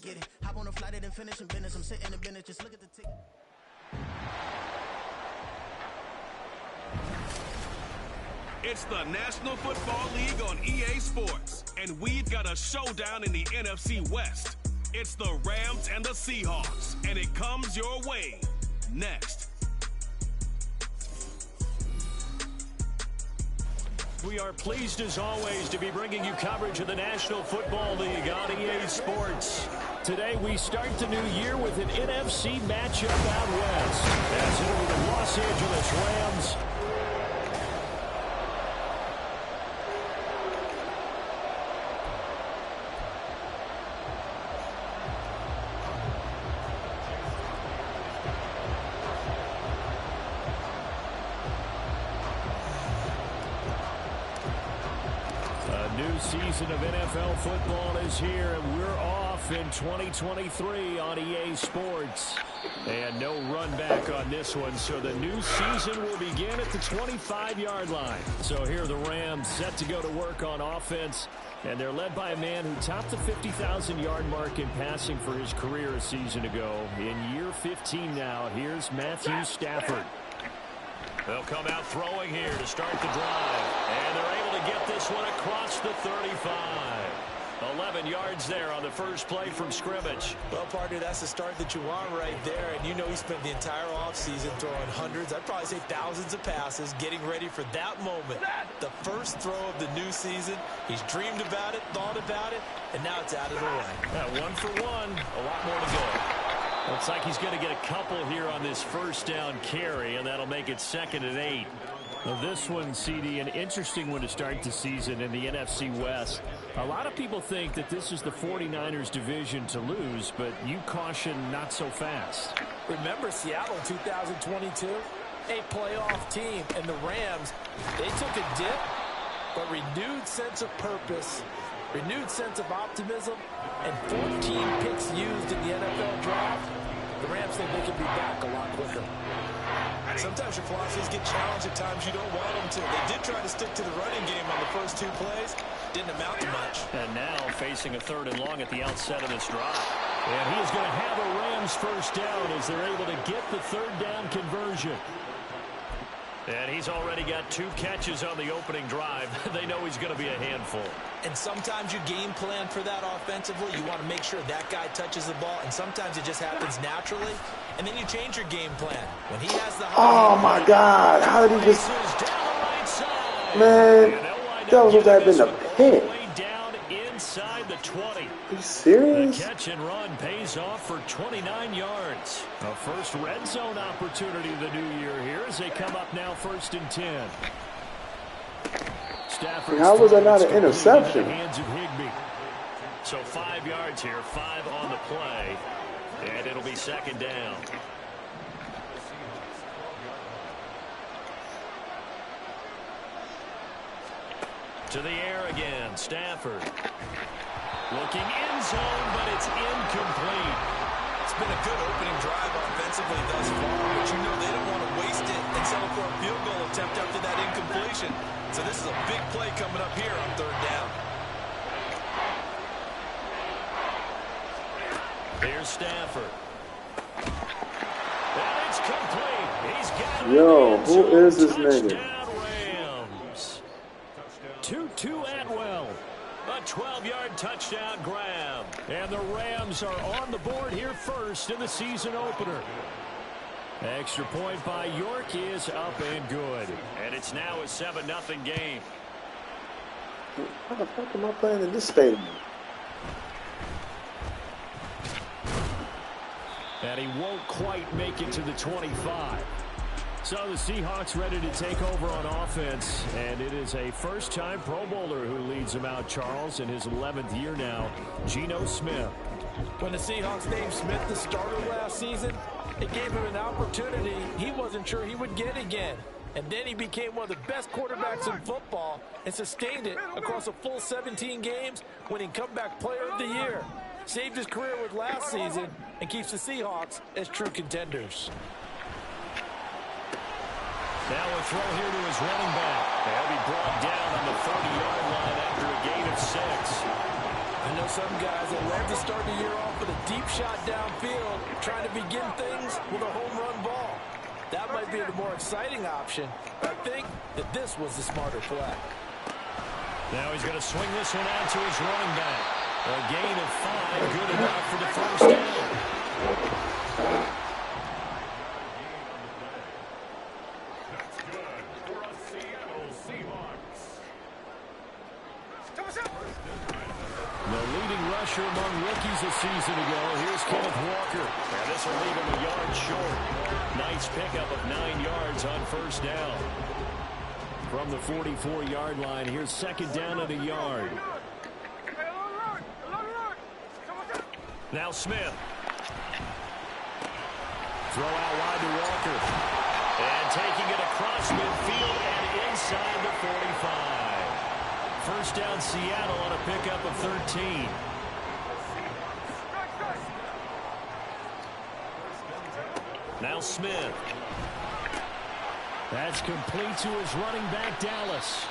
get it. Hop on a flight and finish in business. I'm sitting in business, just look at the ticket. It's the National Football League on EA Sports, and we've got a showdown in the NFC West. It's the Rams and the Seahawks, and it comes your way next. We are pleased, as always, to be bringing you coverage of the National Football League on EA Sports. Today, we start the new year with an NFC matchup out west. As it over the Los Angeles Rams. Season of NFL football is here, and we're off in 2023 on EA Sports. And no run back on this one, so the new season will begin at the 25-yard line. So here are the Rams set to go to work on offense, and they're led by a man who topped the 50,000-yard mark in passing for his career a season ago. In year 15 now, here's Matthew Stafford. They'll come out throwing here to start the drive. And they're able to get this one across the 35. 11 yards there on the first play from scrimmage. Well, partner, that's the start that you want right there. And you know he spent the entire offseason throwing hundreds, I'd probably say thousands of passes, getting ready for that moment. The first throw of the new season. He's dreamed about it, thought about it, and now it's out of the way. Yeah, 1 for 1. A lot more to go. Looks like he's going to get a couple here on this first down carry, and that'll make it 2nd and 8. Now this one, CD, an interesting one to start the season in the NFC West. A lot of people think that this is the 49ers division to lose, but you caution not so fast. Remember Seattle 2022? A playoff team, and the Rams, they took a dip, but renewed sense of purpose, renewed sense of optimism, and 14 picks used in the NFL draft. The Rams think they can be back a lot quicker. Sometimes your philosophies get challenged at times you don't want them to. They did try to stick to the running game on the first 2 plays. Didn't amount to much. And now facing a 3rd and long at the outset of this drive. And he is going to have a Rams first down as they're able to get the 3rd down conversion. And he's already got 2 catches on the opening drive. They know he's going to be a handful. And sometimes you game plan for that offensively. You want to make sure that guy touches the ball, and sometimes it just happens naturally. And then you change your game plan. When he has the oh my God, how did he just... Man, that was supposed to have been a pick. Inside the 20. Are you serious? The catch and run pays off for 29 yards. A first red zone opportunity of the new year here as they come up now 1st and 10. Stafford. How was that not an interception? Hands of Higbee. So 5 yards here, 5 on the play, and it'll be 2nd down. To the air again, Stafford. Looking end zone, but it's incomplete. It's been a good opening drive offensively thus far, but you know they don't want to waste it and settle for a field goal attempt after that incompletion. So this is a big play coming up here on 3rd down. Here's Stafford. And it's complete. He's got it. Yo, who is this nigga? 2-2 Atwell. A 12-yard touchdown grab. And the Rams are on the board here first in the season opener. Extra point by York is up and good. And it's now a 7-0 game. How the fuck am I playing in this stadium? And he won't quite make it to the 25. So the Seahawks ready to take over on offense, and it is a first-time Pro Bowler who leads them out, Charles, in his 11th year now, Geno Smith. When the Seahawks named Smith the starter last season, it gave him an opportunity he wasn't sure he would get again. And then he became one of the best quarterbacks in football and sustained it across a full 17 games, winning Comeback Player of the Year. Saved his career with last season and keeps the Seahawks as true contenders. Now a throw here to his running back. They'll be brought down on the 30-yard line after a gain of 6. I know know, some guys that love to start the year off with a deep shot downfield, trying to begin things with a home run ball. That might be the more exciting option, but I think that this was the smarter play. Now he's going to swing this one out to his running back. A gain of 5, good enough for the first down. The leading rusher among rookies a season ago. Here's Kenneth Walker. And this will leave him a yard short. Nice pickup of 9 yards on first down. From the 44-yard line, here's second down and a yard. Now Smith. Throw out wide to Walker. And taking it across midfield and inside the 45. First down Seattle on a pickup of 13. Now Smith. That's complete to his running back, Dallas.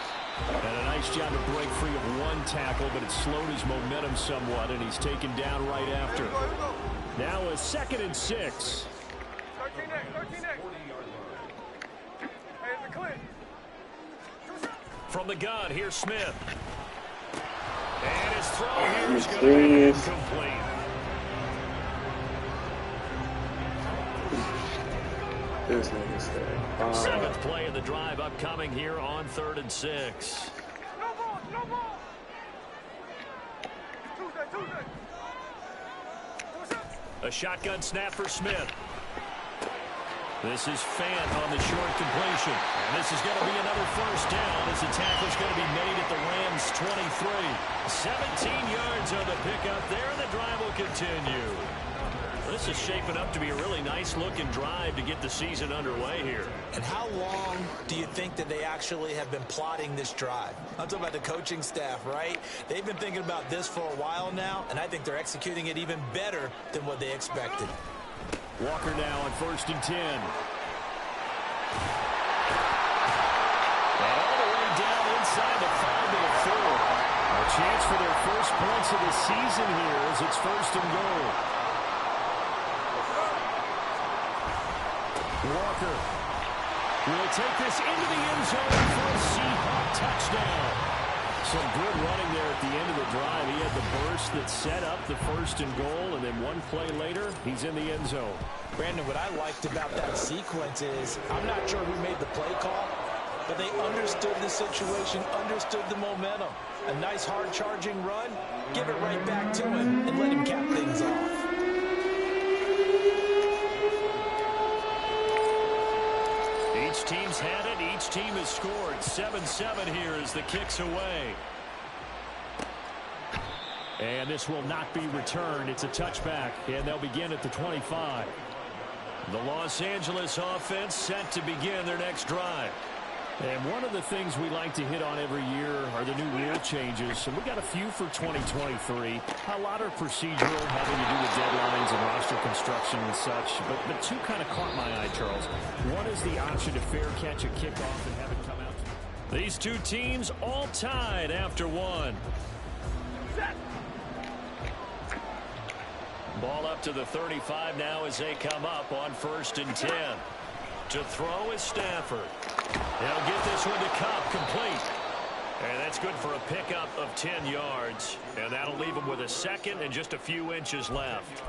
And a nice job to break free of one tackle, but it slowed his momentum somewhat, and he's taken down right after. Now a 2nd and 6. 13 From the gun, here's Smith. And his throw here is going to be incomplete. This nigga's there. 7th play of the drive upcoming here on 3rd and 6. No ball. A shotgun snap for Smith. This is Fant on the short completion. And this is going to be another first down as the tackle is going to be made at the Rams' 23. 17 yards on the pickup there, and the drive will continue. This is shaping up to be a really nice-looking drive to get the season underway here. And how long do you think that they actually have been plotting this drive? I'm talking about the coaching staff, right? They've been thinking about this for a while now, and I think they're executing it even better than what they expected. Walker now on 1st and 10. And all the way down inside the 5 to the 4. A chance for their first points of the season here as it's 1st and goal. Walker will take this into the end zone for a Seahawk touchdown. Some good running there at the end of the drive. He had the burst that set up the 1st and goal, and then one play later, he's in the end zone. Brandon, what I liked about that sequence is, I'm not sure who made the play call, but they understood the situation, understood the momentum. A nice hard-charging run, give it right back to him, and let him cap things off. Each team's had it. Each team has scored. 7-7 here as the kick's away. And this will not be returned. It's a touchback, and they'll begin at the 25. The Los Angeles offense set to begin their next drive. And one of the things we like to hit on every year are the new rule changes. And we got a few for 2023. A lot are procedural, having to do with deadlines and roster construction and such. But two kind of caught my eye, Charles. One is the option to fair catch a kickoff and have it come out. These two teams all tied after one. Ball up to the 35 now as they come up on 1st and 10. To throw is Stafford. They'll get this one to Cup, complete. And that's good for a pickup of 10 yards. And that'll leave them with a 2nd and just a few inches left.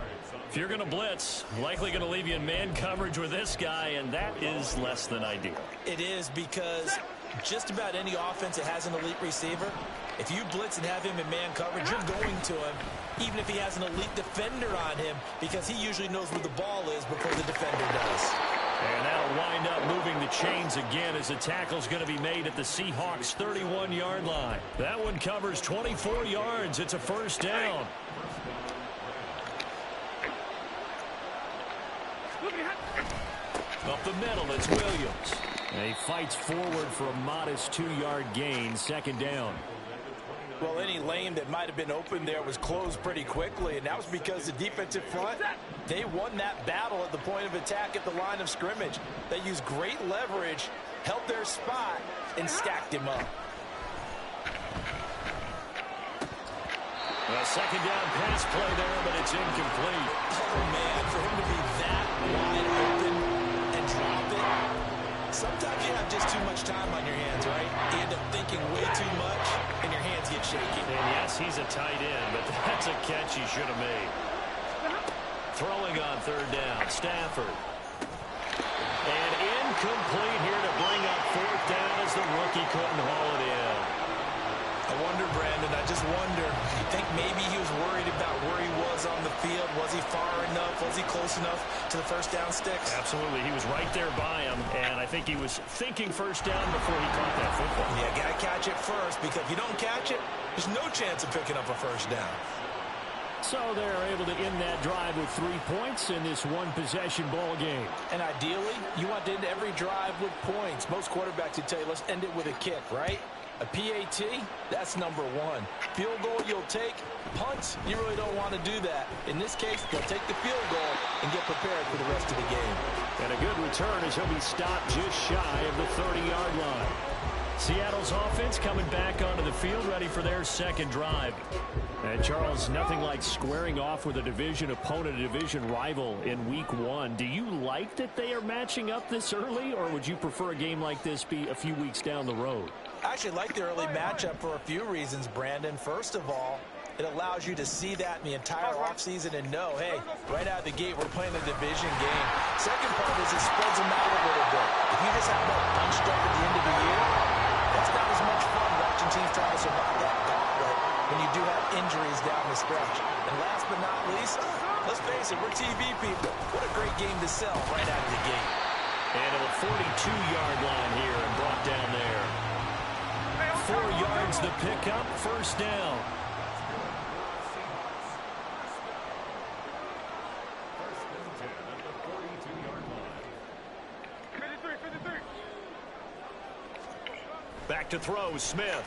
If you're going to blitz, likely going to leave you in man coverage with this guy, and that is less than ideal. It is, because just about any offense that has an elite receiver, if you blitz and have him in man coverage, you're going to him, even if he has an elite defender on him, because he usually knows where the ball is before the defender does. And that'll wind up moving the chains again as the tackle's going to be made at the Seahawks' 31-yard line. That one covers 24 yards. It's a first down. Up the middle, it's Williams. And he fights forward for a modest 2-yard gain, 2nd down. Well, any lane that might have been open there was closed pretty quickly, and that was because the defensive front, they won that battle at the point of attack at the line of scrimmage. They used great leverage, held their spot, and stacked him up. A second down pass play there, but it's incomplete. Oh, man, for him to be that wide open and drop it. Sometimes you have just too much time on your hands, right? You end up thinking way too much, and your hands get shaky. And yes, he's a tight end, but that's a catch he should have made. Throwing on third down, Stafford. And incomplete here to bring up fourth down as the rookie couldn't haul it in. I wonder, Brandon, I just wonder, you think maybe he was worried about where he was on the field? Was he far enough? Was he close enough to the first down sticks? Absolutely. He was right there by him, and I think he was thinking first down before he caught that football. Yeah, got to catch it first, because if you don't catch it, there's no chance of picking up a first down. So they're able to end that drive with 3 points in this one-possession ball game. And ideally, you want to end every drive with points. Most quarterbacks would tell you, let's end it with a kick, right? A PAT, that's number one. Field goal you'll take. Punts, you really don't want to do that. In this case, they'll take the field goal and get prepared for the rest of the game. And a good return as he'll be stopped just shy of the 30-yard line. Seattle's offense coming back onto the field, ready for their second drive. And, Charles, nothing like squaring off with a division opponent, a division rival in Week 1. Do you like that they are matching up this early, or would you prefer a game like this be a few weeks down the road? I actually like the early matchup for a few reasons, Brandon. First of all, it allows you to see that in the entire offseason and know, hey, right out of the gate, we're playing a division game. Second part is it spreads them out a little bit. If you just have that bunched up at the end of the year, that's not as much fun watching teams try to survive that gauntlet when you do have injuries down the stretch. And last but not least, let's face it, we're TV people. What a great game to sell right out of the gate. And a 42-yard line here and brought down there. 4 yards the pickup, first down. Back to throw, Smith.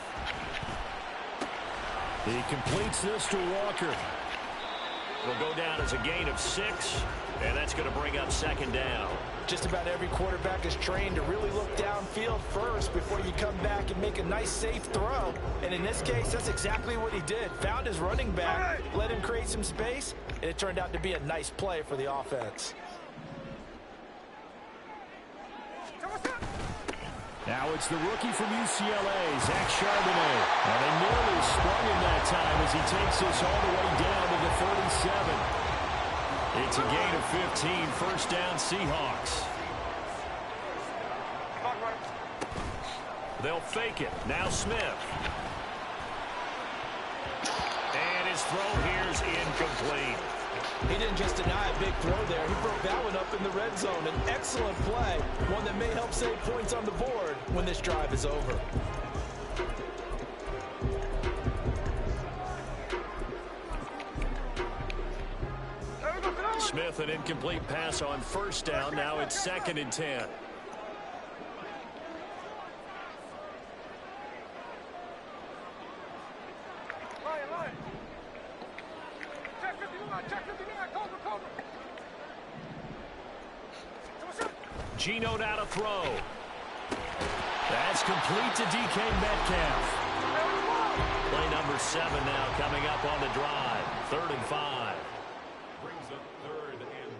He completes this to Walker. It'll go down as a gain of 6, and that's going to bring up second down. Just about every quarterback is trained to really look downfield first before you come back and make a nice, safe throw. And in this case, that's exactly what he did. Found his running back, let him create some space, and it turned out to be a nice play for the offense. Now it's the rookie from UCLA, Zach Charbonnet. And they nearly sprung him that time as he takes this all the way down to the 37. It's a gain of 15, first down Seahawks. They'll fake it. Now Smith. And his throw here's incomplete. He didn't just deny a big throw there. He broke that one up in the red zone. An excellent play, one that may help save points on the board when this drive is over. Smith, an incomplete pass on first down. Now it's 2nd and 10. Gino now to throw. That's complete to DK Metcalf. Play number 7 now coming up on the drive. 3rd and 5. Brings up 3rd and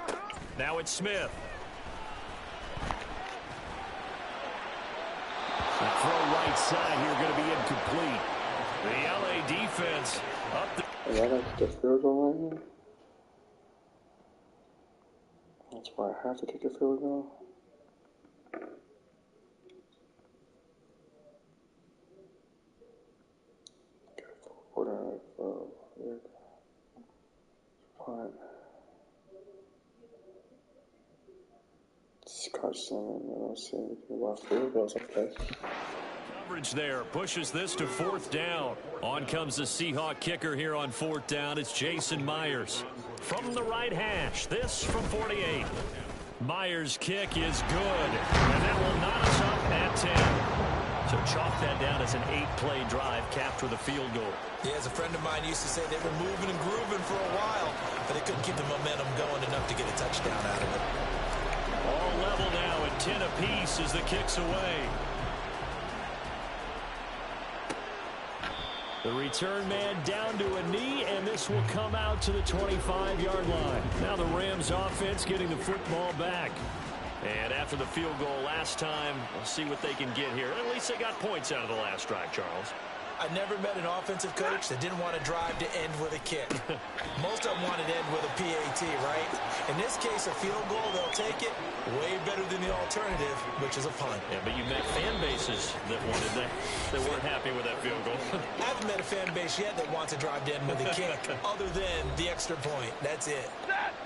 5. Now it's Smith. The throw right side here going to be incomplete. The LA defense up the... Yeah, that's the field goal right here. That's why I have to kick a field goal. Coverage there pushes this to 4th down. On comes the Seahawk kicker here on 4th down. It's Jason Myers from the right hash. This from 48. Myers' kick is good, and that will knot us up at 10. So chalk that down as an 8-play drive, capture the field goal. Yeah, as a friend of mine used to say, they were moving and grooving for a while, but they couldn't keep the momentum going enough to get a touchdown out of it. All level now at 10 apiece as the kick's away. The return man down to a knee, and this will come out to the 25-yard line. Now the Rams offense getting the football back. And after the field goal last time, we'll see what they can get here. At least they got points out of the last drive, Charles. I never met an offensive coach that didn't want to drive to end with a kick. Most of them wanted to end with a PAT, right? In this case, a field goal, they'll take it. Way better than the alternative, which is a punt. Yeah, but you met fan bases that wanted that. They weren't happy with that field goal. I haven't met a fan base yet that wants to drive to end with a kick, other than the extra point. That's it.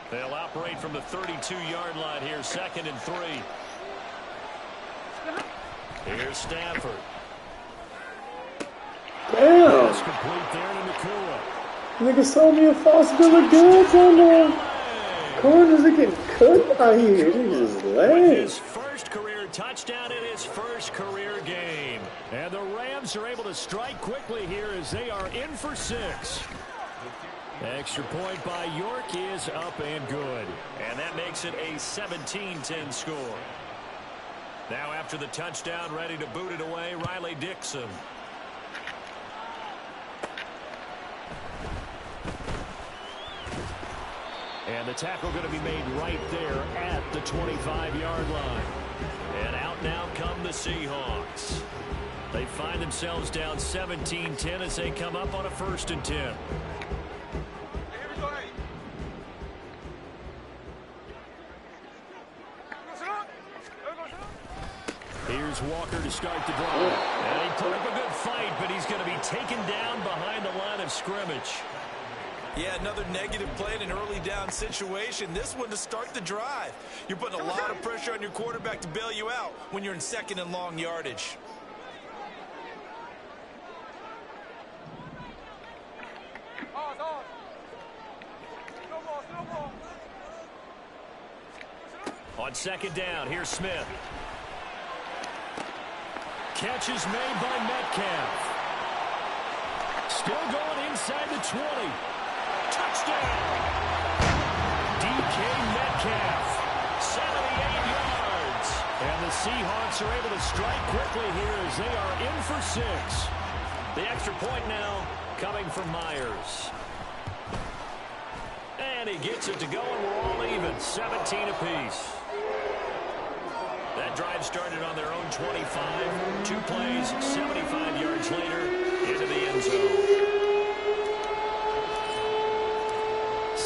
They'll operate from the 32-yard line here, 2nd and 3. Here's Stafford. Damn. That's complete there to Nakua. Nigga sold me a false bill of goods on the corners are getting cooked out here. This is lame. His first career touchdown in his first career game. And the Rams are able to strike quickly here as they are in for 6. Extra point by York is up and good. And that makes it a 17-10 score. Now after the touchdown, ready to boot it away, Riley Dixon. And the tackle going to be made right there at the 25-yard line. And out now come the Seahawks. They find themselves down 17-10 as they come up on a 1st and 10. Here's Walker to start the drive. And he put up a good fight, but he's going to be taken down behind the line of scrimmage. Yeah, another negative play in an early down situation. This one to start the drive. You're putting a lot of pressure on your quarterback to bail you out when you're in 2nd and long yardage. On 2nd down, here's Smith. Catch is made by Metcalf. Still going inside the 20. Touchdown! DK Metcalf, 78 yards. And the Seahawks are able to strike quickly here as they are in for 6. The extra point now coming from Myers. And he gets it to go, and we're all even, 17 apiece. That drive started on their own 25. 2 plays, 75 yards later, into the end zone.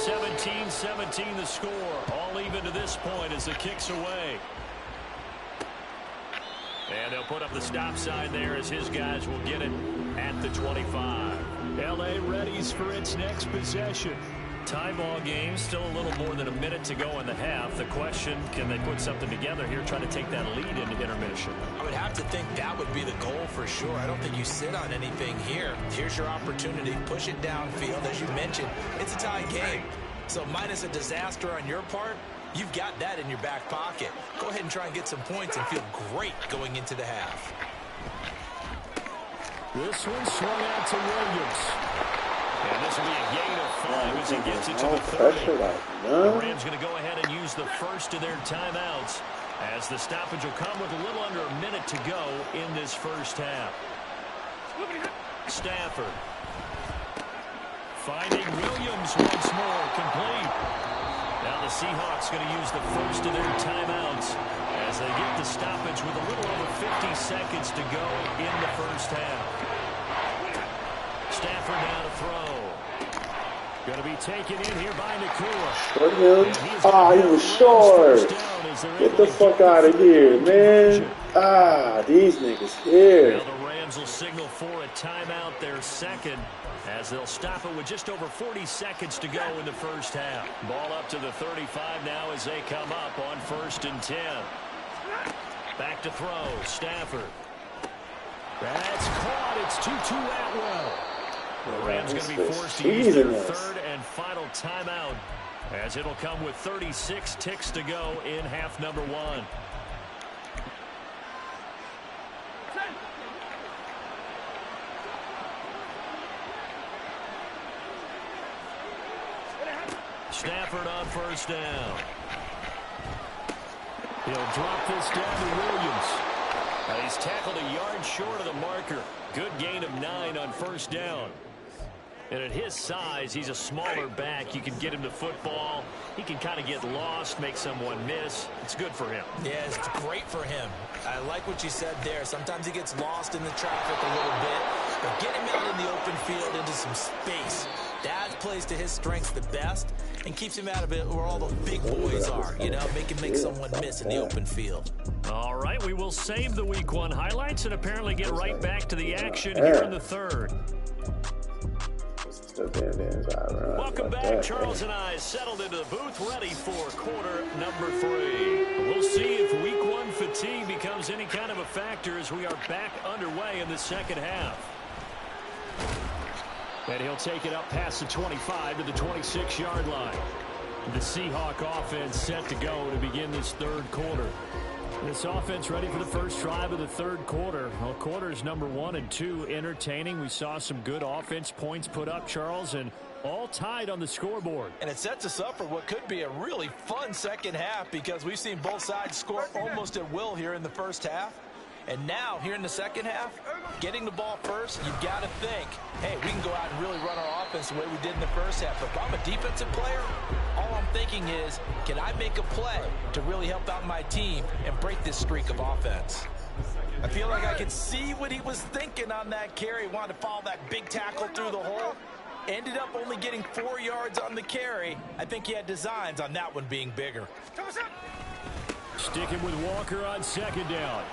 17-17 the score. All even to this point as the kick's away. And they'll put up the stop sign there as his guys will get it at the 25. L.A. readies for its next possession. Tie ball game, still a little more than a minute to go in the half. The question, can they put something together here, trying to take that lead into intermission? I would have to think that would be the goal for sure. I don't think you sit on anything here. Here's your opportunity. Push it downfield. As you mentioned, it's a tie game. So minus a disaster on your part, you've got that in your back pocket. Go ahead and try and get some points and feel great going into the half. This one swung out to Williams. And this will be a gain of 5 as he gets it to the 30. The Rams going to go ahead and use the first of their timeouts as the stoppage will come with a little under a minute to go in this first half. Stafford finding Williams once more, complete. Now the Seahawks going to use the first of their timeouts as they get the stoppage with a little over 50 seconds to go in the first half. Stafford now to throw. Going to be taken in here by Nakua. Short him. He was short. Get the fuck out of here, man. These niggas here. Well, the Rams will signal for a timeout, their second, as they'll stop it with just over 40 seconds to go in the first half. Ball up to the 35 now as they come up on 1st and 10. Back to throw. Stafford. That's caught. It's 2-2 Atwell. The Rams going to be forced to use their third and final timeout as it'll come with 36 ticks to go in half number 1. Stafford on 1st down. He'll drop this down to Williams. He's tackled a yard short of the marker. Good gain of 9 on first down. And at his size, he's a smaller back. You can get him to football. He can kind of get lost, make someone miss. It's good for him. Yeah, it's great for him. I like what you said there. Sometimes he gets lost in the traffic a little bit. But get him out in the open field into some space. That plays to his strengths the best and keeps him out of it where all the big boys are. You know, make someone miss in the open field. All right, we will save the Week 1 highlights and apparently get right back to the action here in the third. Welcome back. Charles and I settled into the booth ready for quarter number 3. We'll see if Week 1 fatigue becomes any kind of a factor as we are back underway in the second half. And he'll take it up past the 25 to the 26-yard line. The Seahawk offense set to go to begin this third quarter. This offense ready for the first drive of the third quarter. Well, quarters number 1 and 2 entertaining. We saw some good offense points put up, Charles, and all tied on the scoreboard. And it sets us up for what could be a really fun second half because we've seen both sides score almost at will here in the first half. And now, here in the second half, getting the ball first, you've got to think, hey, we can go out and really run our offense the way we did in the first half. But if I'm a defensive player, all I'm thinking is, can I make a play to really help out my team and break this streak of offense? I feel like I could see what he was thinking on that carry. He wanted to follow that big tackle through the hole. Ended up only getting 4 yards on the carry. I think he had designs on that one being bigger. Sticking with Walker on second down.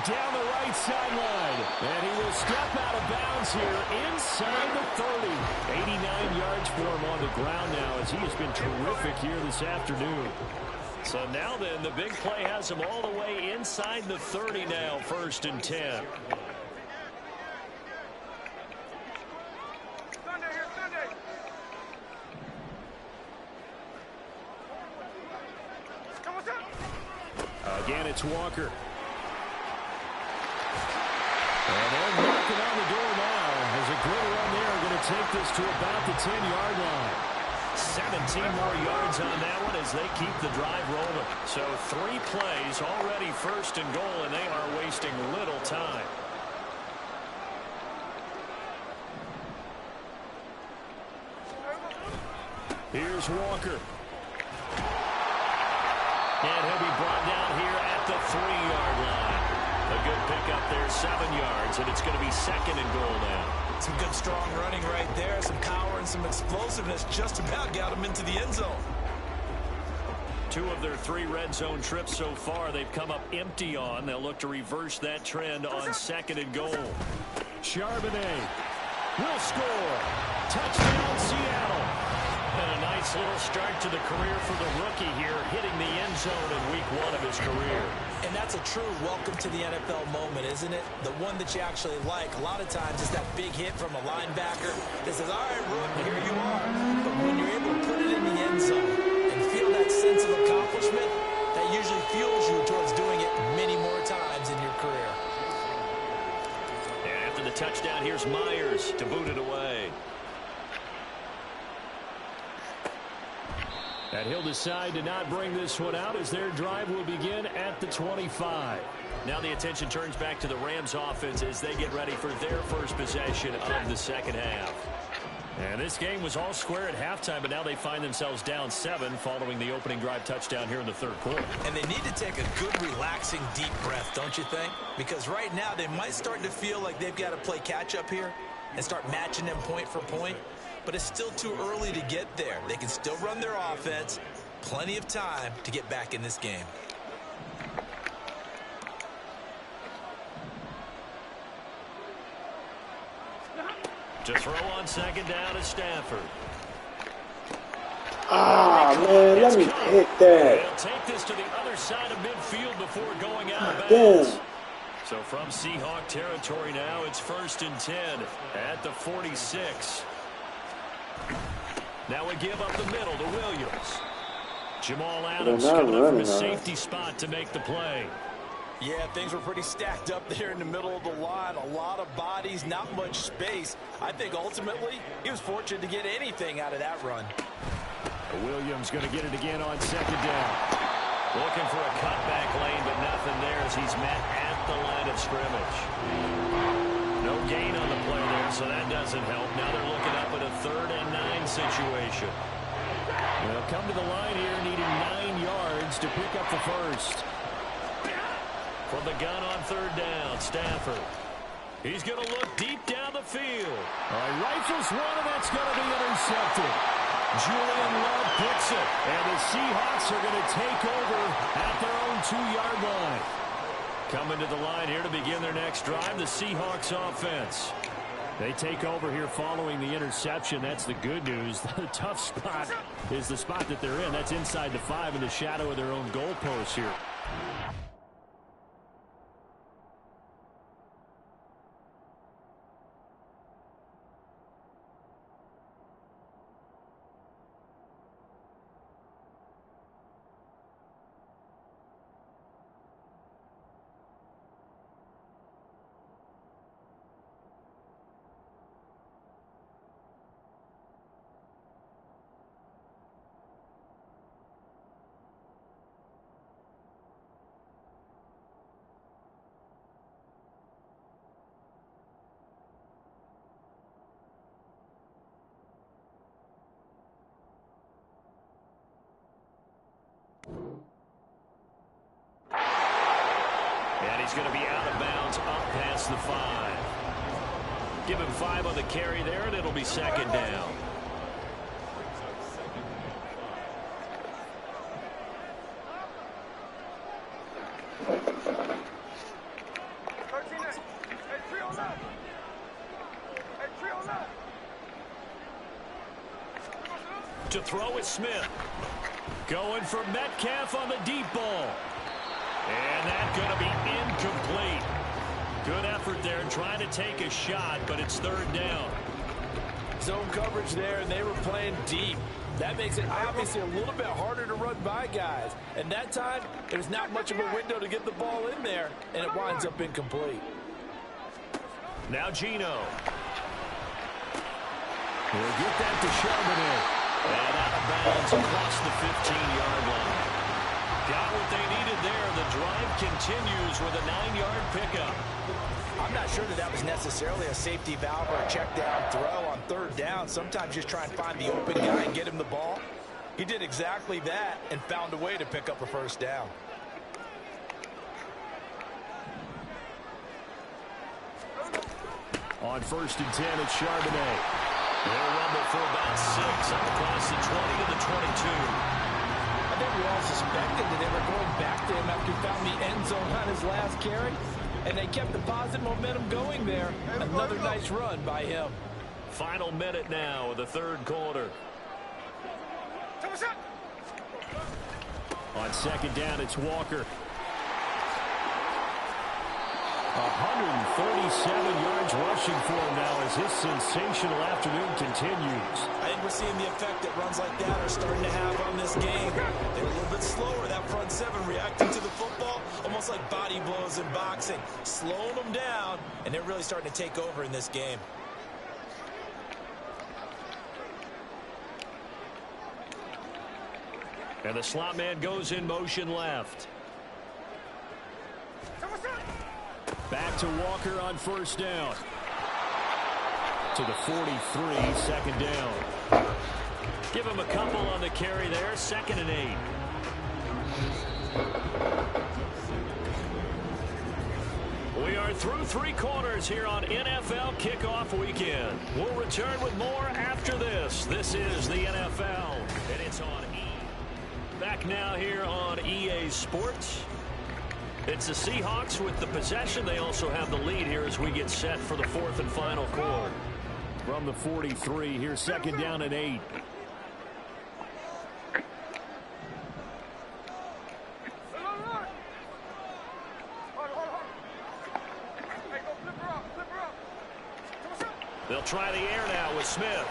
Down the right sideline. And he will step out of bounds here inside the 30. 89 yards for him on the ground now as he has been terrific here this afternoon. So now then, the big play has him all the way inside the 30 now, 1st and 10. Again, it's Walker. And they're knocking on the door now. There's a good run there. Going to take this to about the 10-yard line. 17 more yards on that one as they keep the drive rolling. So 3 plays already 1st and goal, and they are wasting little time. Here's Walker. And he'll be brought down here at the 3-yard line. A good pickup there, 7 yards, and it's going to be 2nd and goal now. Some good strong running right there, some power and some explosiveness. Just about got him into the end zone. 2 of their 3 red zone trips so far they've come up empty on. They'll look to reverse that trend on 2nd and goal. Charbonnet will score. Touchdown, Seattle. And a nice little start to the career for the rookie here, hitting the end zone in week 1 of his career. And that's a true welcome to the NFL moment, isn't it? The one that you actually like. A lot of times it's that big hit from a linebacker that says, all right, rookie, here you are. But when you're able to put it in the end zone and feel that sense of accomplishment, that usually fuels you towards doing it many more times in your career. And after the touchdown, here's Myers to boot it away. And he'll decide to not bring this one out as their drive will begin at the 25. Now the attention turns back to the Rams offense as they get ready for their first possession of the second half. And this game was all square at halftime, but now they find themselves down 7 following the opening drive touchdown here in the third quarter. And they need to take a good, relaxing, deep breath, don't you think? Because right now they might start to feel like they've got to play catch-up here and start matching them point for point. But it's still too early to get there. They can still run their offense. Plenty of time to get back in this game. To throw on second down is Stafford. Ah, man, let me hit that. They'll take this to the other side of midfield before going out of bounds. So from Seahawk territory now, it's 1st and 10 at the 46. Now we give up the middle to Williams. Jamal Adams coming up from a safety spot to make the play. Yeah, things were pretty stacked up there in the middle of the line. A lot of bodies, not much space. I think ultimately he was fortunate to get anything out of that run. Williams going to get it again on second down. Looking for a cutback lane, but nothing there as he's met at the line of scrimmage. No gain on the play there, so that doesn't help. Now they're looking up at a 3rd and 9 situation. They'll come to the line here needing 9 yards to pick up the first. From the gun on 3rd down, Stafford. He's going to look deep down the field. All right, rifles one, and that's going to be intercepted. Julian Love picks it, and the Seahawks are going to take over at their own 2-yard line. Coming to the line here to begin their next drive, the Seahawks offense. They take over here following the interception. That's the good news. The tough spot is the spot that they're in. That's inside the 5 in the shadow of their own goalpost here. And he's going to be out of bounds up past the 5. Give him 5 on the carry there, and it'll be 2nd down. To throw is Smith. Going for Metcalf on the deep ball. And that's going to be incomplete. Good effort there trying to take a shot, but it's 3rd down. Zone coverage there, and they were playing deep. That makes it obviously a little bit harder to run by guys. And that time, there's not much of a window to get the ball in there, and it winds up incomplete. Now Geno. We'll get that to Charbonnet. And out of bounds across the 15-yard line. Got what they needed there. The drive continues with a 9-yard pickup. I'm not sure that was necessarily a safety valve or a check down throw on 3rd down. Sometimes just try and find the open guy and get him the ball. He did exactly that and found a way to pick up a 1st down. On 1st and 10, it's Charbonnet. They'll rumble for about 6 up across the 20 to the 22. I think we all suspected that they were going back to him after he found the end zone on his last carry, and they kept the positive momentum going there. Another nice run by him. Final minute now of the 3rd quarter. On 2nd down, it's Walker. 137 yards rushing for him now as his sensational afternoon continues. I think we're seeing the effect that runs like that are starting to have on this game. They're a little bit slower, that front 7 reacting to the football, almost like body blows in boxing, slowing them down, and they're really starting to take over in this game. And the slot man goes in motion left. Back to Walker on 1st down. To the 43, 2nd down. Give him a couple on the carry there, 2nd and 8. We are through 3 quarters here on NFL Kickoff Weekend. We'll return with more after this. This is the NFL, and it's on E. Back now here on EA Sports. It's the Seahawks with the possession. They also have the lead here as we get set for the 4th and final quarter. From the 43, here's 2nd down and 8. They'll try the air now with Smith.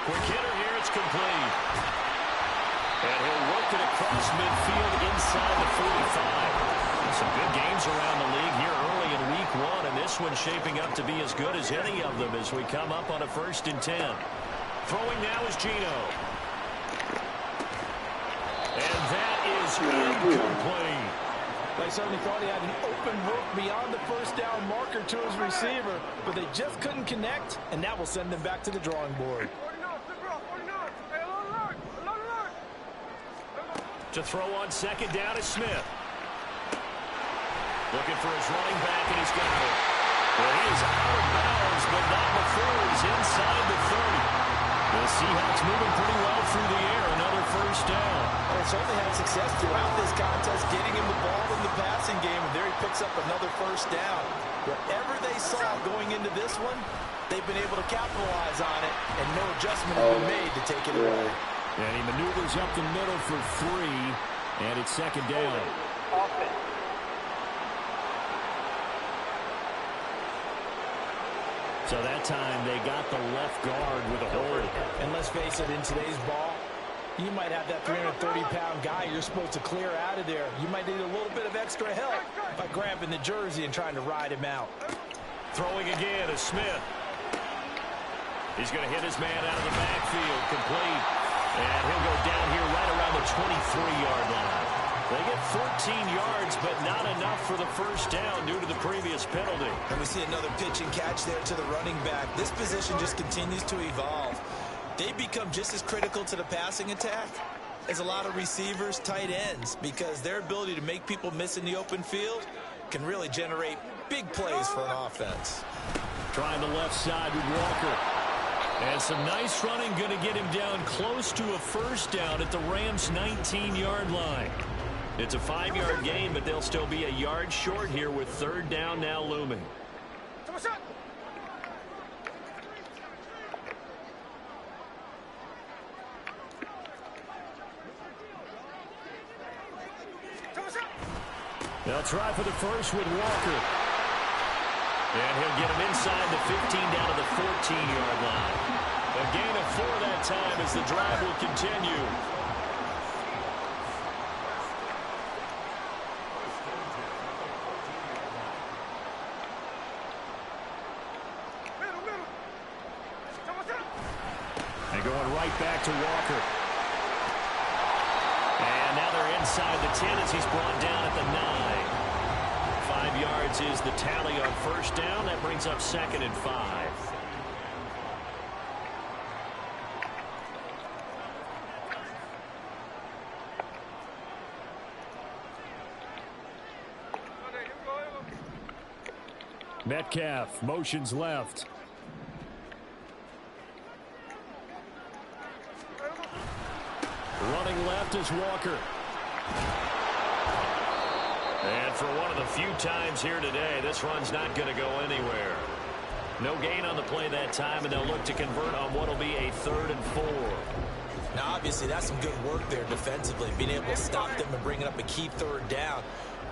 Quick hitter here, it's complete. And he'll work it across midfield inside the 45. Some good games around the league here early in week 1, and this one's shaping up to be as good as any of them as we come up on a 1st and 10. Throwing now is Geno. And And that is incomplete. They certainly thought he had an open look beyond the first down marker to his receiver, but they just couldn't connect, and that will send them back to the drawing board. To throw on second down is Smith. Looking for his running back, and he's got it. Well, he is out of bounds, but not before he's inside the 30. The Seahawks moving pretty well through the air. Another first down. They certainly had success throughout this contest, getting him the ball in the passing game, and there he picks up another first down. Whatever they saw going into this one, they've been able to capitalize on it, and no adjustment has been made to take it away. And he maneuvers up the middle for 3, and it's second down. So that time they got the left guard with a hold. And let's face it, in today's ball, you might have that 330-pound guy you're supposed to clear out of there. You might need a little bit of extra help by grabbing the jersey and trying to ride him out. Throwing again is Smith. He's going to hit his man out of the backfield, complete. And he'll go down here right around the 23-yard line. They get 14 yards, but not enough for the first down due to the previous penalty. And we see another pitch and catch there to the running back. This position just continues to evolve. They become just as critical to the passing attack as a lot of receivers, tight ends, because their ability to make people miss in the open field can really generate big plays for an offense. Trying the left side with Walker. And some nice running, going to get him down close to a first down at the Rams' 19-yard line. It's a 5-yard gain, but they'll still be a yard short here with third down now looming. They'll try for the first with Walker. And he'll get him inside the 15 down to the 14-yard line. A gain of 4 that time as the drive will continue. And going right back to Walker. And now they're inside the 10 as he's brought down at the 9. 5 yards is the tally on first down. That brings up second and 5. Metcalf motions left. Running left is Walker. And for one of the few times here today, this run's not going to go anywhere. No gain on the play that time, and they'll look to convert on what will be a 3rd and 4. Now, obviously, that's some good work there defensively, being able to stop them and bringing up a key third down.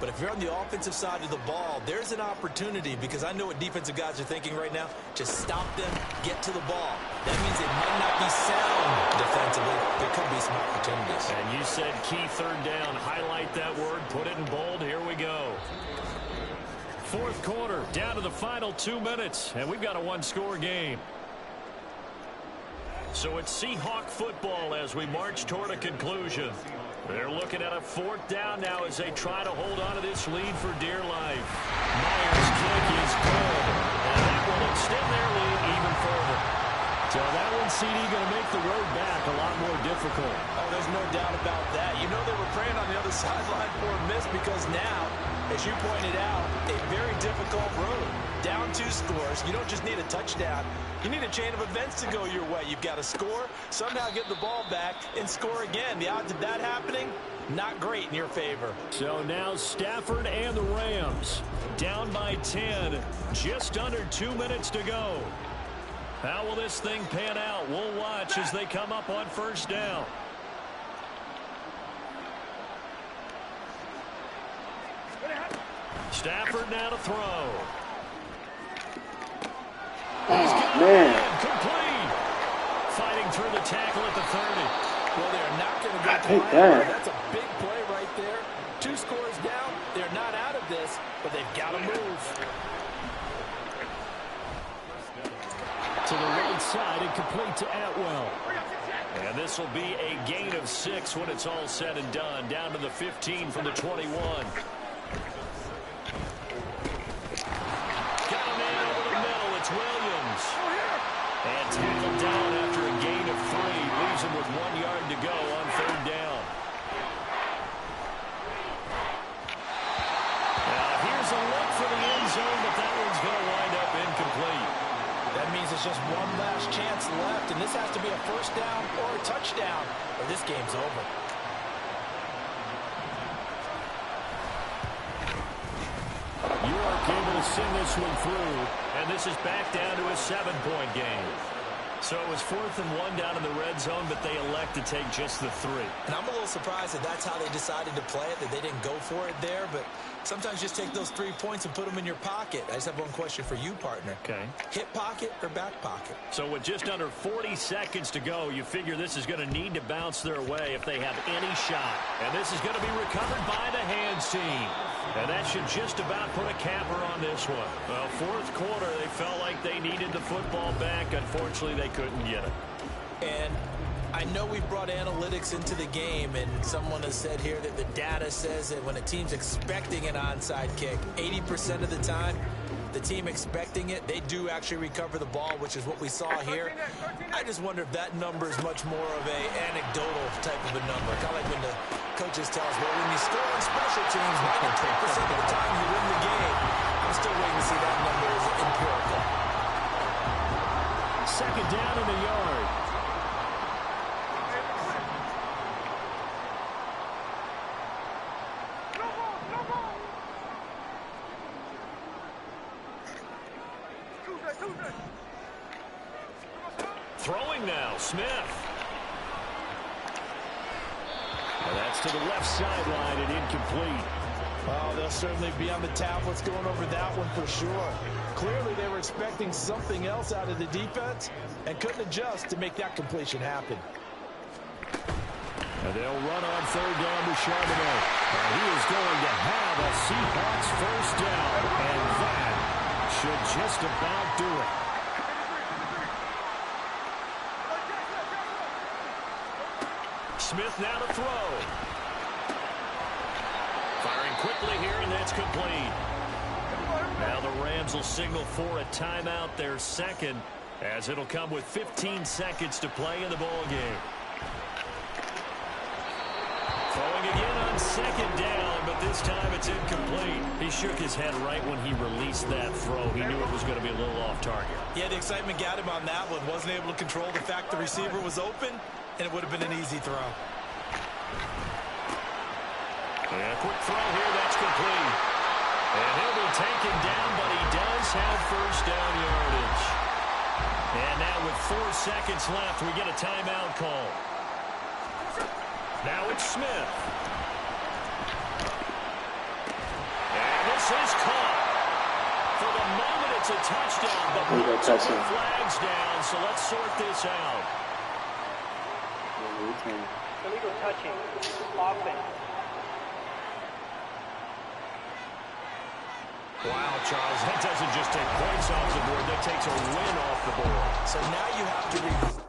But if you're on the offensive side of the ball, there's an opportunity, because I know what defensive guys are thinking right now. Just stop them, get to the ball. That means it might not be sound defensively. There could be some opportunities. And you said key third down. Highlight that word. Put it in bold. Here we go. Fourth quarter, down to the final 2 minutes, and we've got a one-score game. So it's Seahawk football as we march toward a conclusion. They're looking at a 4th down now as they try to hold on to this lead for dear life. Myers' kick is good, and that will extend their lead even further. So that one, CD, going to make the road back a lot more difficult. Oh, there's no doubt about that. You know they were praying on the other sideline for a miss, because now, as you pointed out, a very difficult road. Down 2 scores. You don't just need a touchdown. You need a chain of events to go your way. You've got to score, somehow get the ball back, and score again. The odds of that happening, not great in your favor. So now Stafford and the Rams down by 10. Just under 2 minutes to go. How will this thing pan out? We'll watch as they come up on first down. Stafford now to throw. Man. Complete. Fighting through the tackle at the 30. Well, they're not going to get to take that. That's a big play right there. 2 scores down. They're not out of this, but they've got to move. To the right side and complete to Atwell. And this will be a gain of 6 when it's all said and done. Down to the 15 from the 21. Got a man over the middle. It's Williams. And tackled down after a gain of 3. Leaves him with 1 yard to go on 3rd down. Now here's a look for the end zone, but that one's going to wind up incomplete. That means it's just one last chance left, and this has to be a first down or a touchdown, or this game's over. York able to send this one through, and this is back down to a 7-point game. So it was 4th and 1 down in the red zone, but they elect to take just the 3. And I'm a little surprised that that's how they decided to play it, that they didn't go for it there. But sometimes just take those 3 points and put them in your pocket. I just have one question for you, partner. Okay. Hip pocket or back pocket? So with just under 40 seconds to go, you figure this is going to need to bounce their way if they have any shot. And this is going to be recovered by the hands team. And that should just about put a capper on this one. Well, 4th quarter, they felt like they needed the football back. Unfortunately, they couldn't get it. And I know we've brought analytics into the game, and someone has said here that the data says that when a team's expecting an onside kick, 80% of the time, the team expecting it, they do actually recover the ball, which is what we saw here. I just wonder if that number is much more of a anecdotal type of a number. Kind of like when the coaches tell us, well, when you score on special teams, 93% of the time you win the game. I'm still waiting to see that number is empirical. 2nd down in the yard. Throwing now, Smith. And that's to the left sideline and incomplete. Well, they'll certainly be on the tablets going over that one for sure. Clearly, they were expecting something else out of the defense and couldn't adjust to make that completion happen. And they'll run on 3rd down to Charbonnet. And he is going to have a Seahawks first down. And that should just about do it. Smith now to throw. Firing quickly here, and that's complete. Now the Rams will signal for a timeout, their 2nd, as it'll come with 15 seconds to play in the ball game. Throwing again on 2nd down, but this time it's incomplete. He shook his head right when he released that throw. He knew it was going to be a little off target. Yeah, the excitement got him on that one. Wasn't able to control the fact the receiver was open, and it would have been an easy throw. And a quick throw here, that's complete. And he'll be taken down, but he does have first down yardage. And now with 4 seconds left, we get a timeout call. Now it's Smith. And this is caught. For the moment, it's a touchdown, but multiple flags down, so let's sort this out. Illegal touching. Offense. Wow, Charles, that doesn't just take points off the board, that takes a win off the board. So now you have to